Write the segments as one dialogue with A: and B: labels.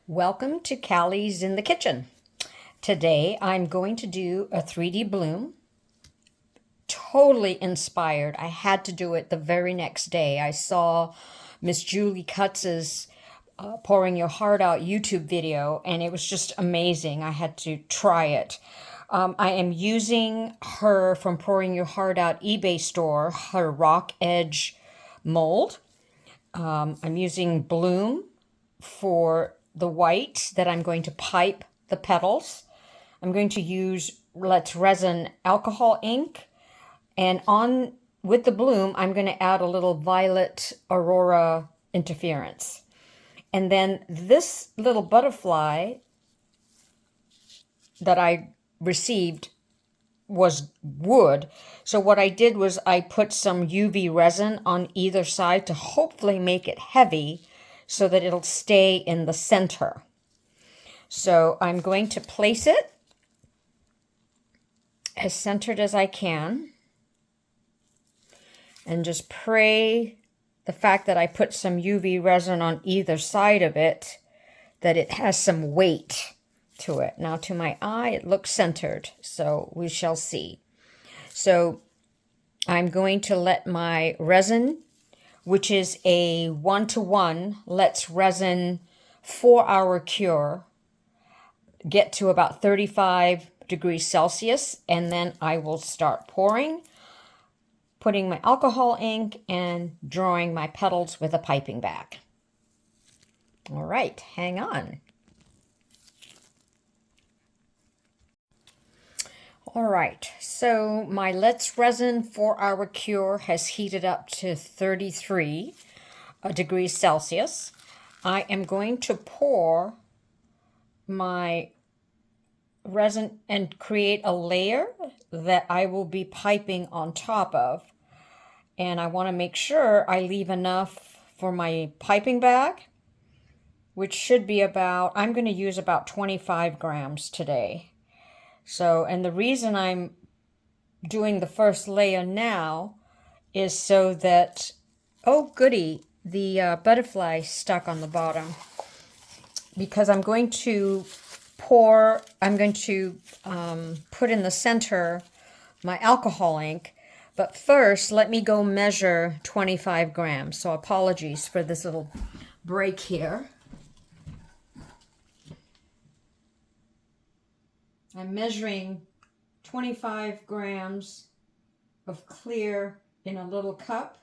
A: Welcome to Callie's in the Kitchen. Today I'm going to do a 3D bloom. Totally inspired. I had to do it the very next day. I saw Miss Julie Cutz's Pouring Your Heart Out YouTube video, and it was just amazing. I had to try it. I am using her from Pouring Your Heart Out eBay store, her rock edge mold. I'm using bloom for the white that I'm going to pipe the petals. I'm going to use Let's Resin alcohol ink, and on with the bloom I'm going to add a little violet aurora interference. And then this little butterfly that I received was wood. So what I did was I put some UV resin on either side to hopefully make it heavy so that it'll stay in the center. So I'm going to place it as centered as I can and just pray the fact that I put some UV resin on either side of it, that it has some weight to it. Now to my eye it looks centered, so we shall see. So I'm going to let my resin, which is a 1-to-1 Let's Resin 4-hour cure, get to about 35 degrees Celsius, and then I will start pouring, putting my alcohol ink, and drawing my petals with a piping bag. All right, hang on. All right, so my Let's Resin 4-hour cure has heated up to 33 degrees Celsius. I am going to pour my resin and create a layer that I will be piping on top of. And I want to make sure I leave enough for my piping bag, which should be about, I'm going to use about 25 grams today. So, and the reason I'm doing the first layer now is so that, oh goody, the butterfly stuck on the bottom. Because I'm going to pour, I'm going to put in the center my alcohol ink. But first, let me go measure 25 grams. So apologies for this little break here. I'm measuring 25 grams of clear in a little cup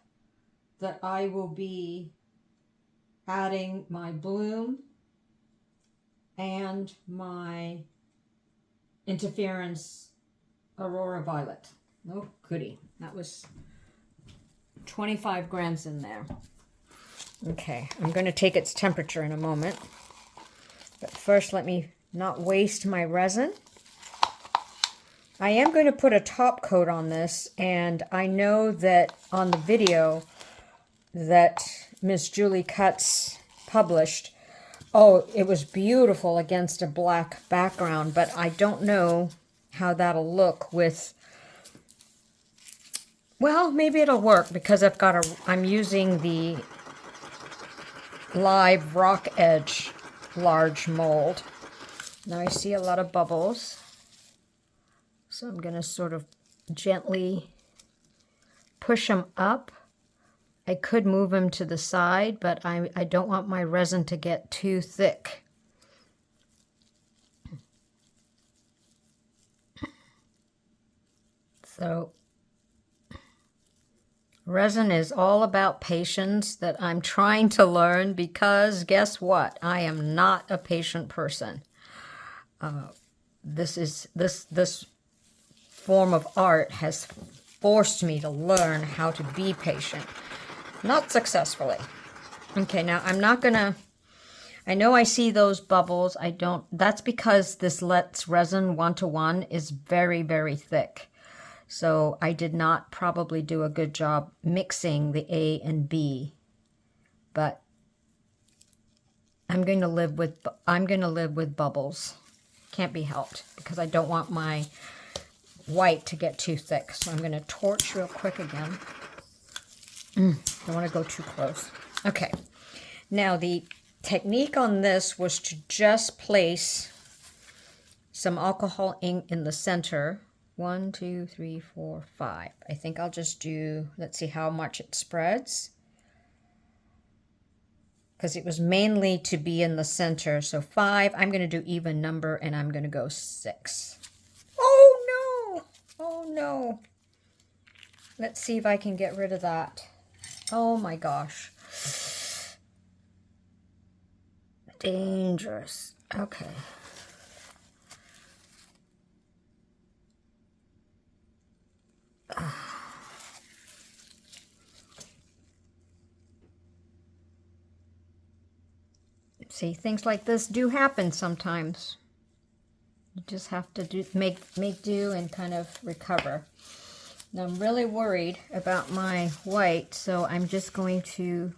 A: that I will be adding my bloom and my interference aurora violet. Oh, goody. That was 25 grams in there. Okay, I'm going to take its temperature in a moment. But first, let me not waste my resin. I am going to put a top coat on this, and I know that on the video that Miss Julie Cutts published, oh, it was beautiful against a black background, but I don't know how that'll look with, well, maybe it'll work because I'm using the live rock edge large mold. Now I see a lot of bubbles. So I'm going to sort of gently push them up. I could move them to the side, but I don't want my resin to get too thick. So resin is all about patience that I'm trying to learn, because guess what? I am not a patient person. This form of art has forced me to learn how to be patient. Not successfully. Okay, now I'm not gonna, I know I see those bubbles. That's because this Let's Resin 1-to-1 is very, very thick. So I did not probably do a good job mixing the A and B. But I'm going to live with bubbles. Can't be helped, because I don't want my white to get too thick. So I'm going to torch real quick again. Don't want to go too close. Okay. Now the technique on this was to just place some alcohol ink in the center. 1, 2, 3, 4, 5. I think I'll just do, let's see how much it spreads. Because it was mainly to be in the center. So 5, I'm going to do even number, and I'm going to go 6. Oh no! Oh no! Let's see if I can get rid of that. Oh my gosh. Dangerous. Okay. See, things like this do happen sometimes. You just have to make do and kind of recover. Now I'm really worried about my white, so I'm just going to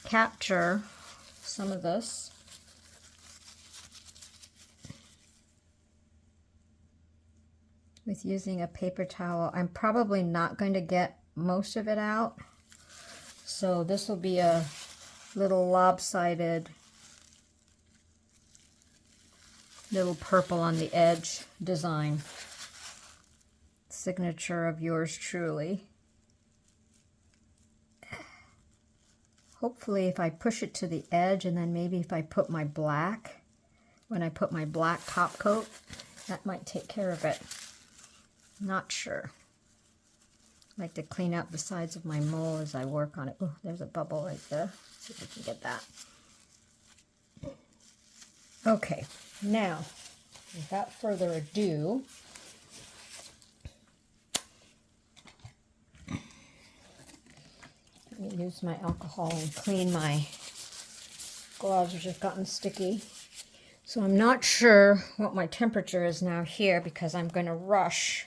A: capture some of this. With using a paper towel. I'm probably not going to get most of it out. So this will be a little lopsided, little purple on the edge design. Signature of yours truly. Hopefully if I push it to the edge, and then maybe if I put my black, when I put my black top coat, that might take care of it. Not sure. I like to clean out the sides of my mole as I work on it. Oh, there's a bubble right there. Let's see if we can get that. Okay, now, without further ado, let me use my alcohol and clean my gloves, which have gotten sticky. So I'm not sure what my temperature is now here because I'm going to rush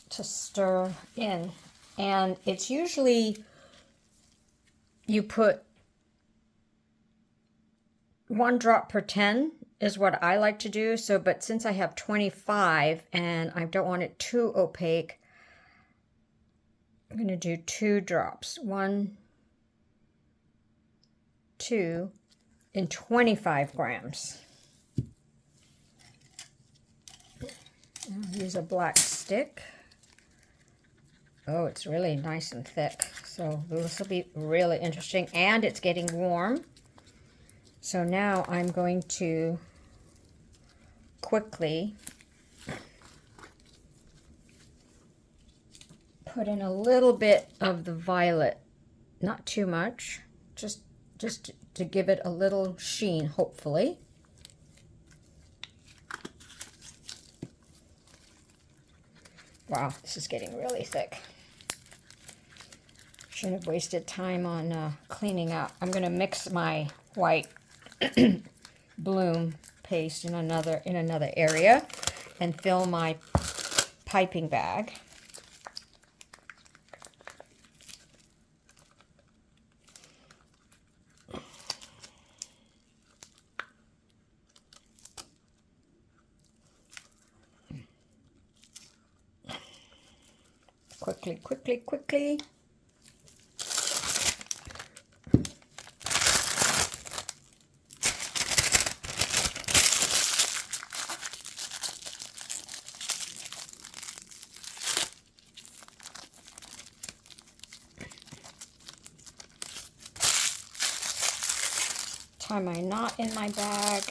A: to stir in. And it's usually you put 1 drop per 10 is what I like to do. So, but since I have 25 and I don't want it too opaque, I'm going to do 2 drops. 1, 2, and 25 grams. I'll use a black stick. Oh, it's really nice and thick. So this will be really interesting. And it's getting warm. So now I'm going to quickly put in a little bit of the violet. Not too much. Just to give it a little sheen, hopefully. Wow, this is getting really thick. Shouldn't have wasted time on cleaning up. I'm going to mix my white bloom paste in another area and fill my piping bag. Quickly, quickly, quickly. Tie my knot in my bag.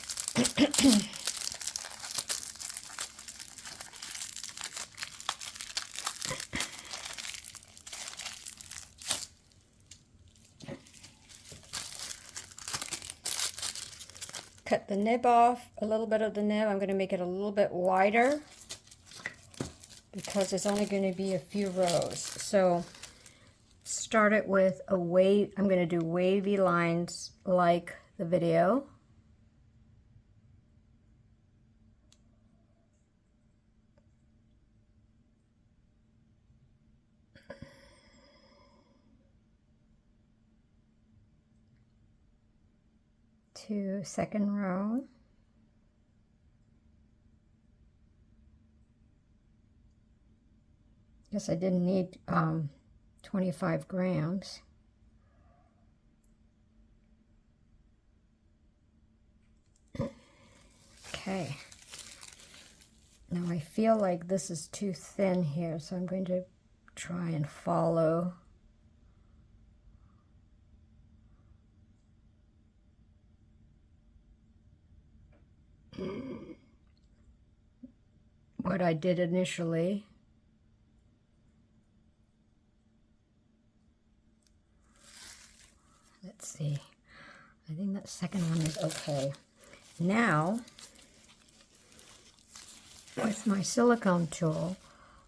A: Cut the nib off, a little bit of the nib. I'm going to make it a little bit wider because it's only going to be a few rows. So start it with a wave. I'm going to do wavy lines like the video. To second row. Guess I didn't need 25 grams. Okay. Now I feel like this is too thin here, so I'm going to try and follow. What I did initially. Let's see. I think that second one is okay. Now, with my silicone tool,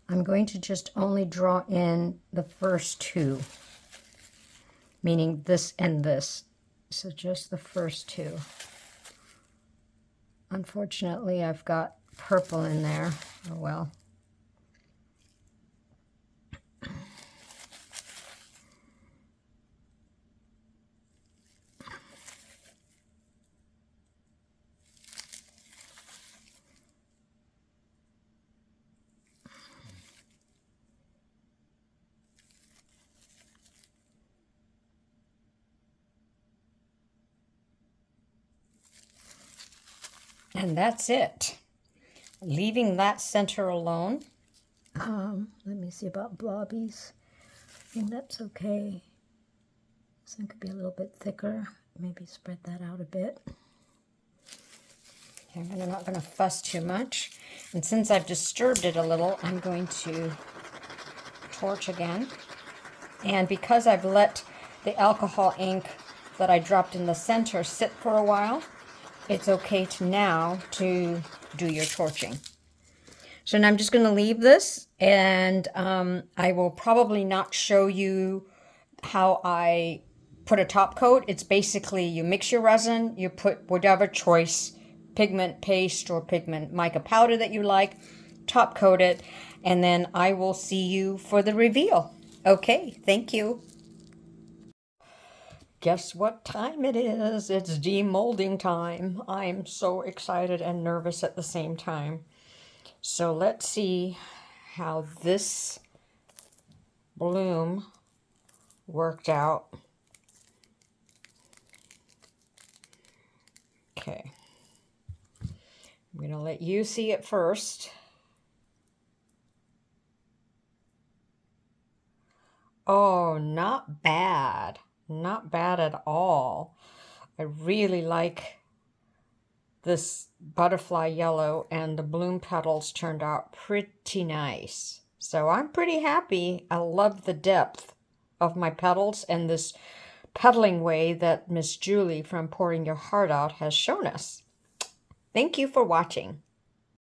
A: I'm going to just only draw in the first two, meaning this and this. So just the first two. Unfortunately, I've got purple in there. Oh well. And that's it. Leaving that center alone. Let me see about blobbies. I think that's okay. This one could be a little bit thicker. Maybe spread that out a bit. Okay, I'm not going to fuss too much. And since I've disturbed it a little, I'm going to torch again. And because I've let the alcohol ink that I dropped in the center sit for a while, it's okay to now to do your torching. So now I'm just going to leave this, and I will probably not show you how I put a top coat. It's basically you mix your resin, you put whatever choice pigment paste or pigment mica powder that you like, top coat it, and then I will see you for the reveal. Okay, thank you. Guess what time it is? It's demolding time. I'm so excited and nervous at the same time. So let's see how this bloom worked out. Okay. I'm going to let you see it first. Oh, not bad. Not bad at all. I really like this butterfly yellow, and the bloom petals turned out pretty nice. So I'm pretty happy. I love the depth of my petals and this pedaling way that Miss Julie from Pouring Your Heart Out has shown us. Thank you for watching.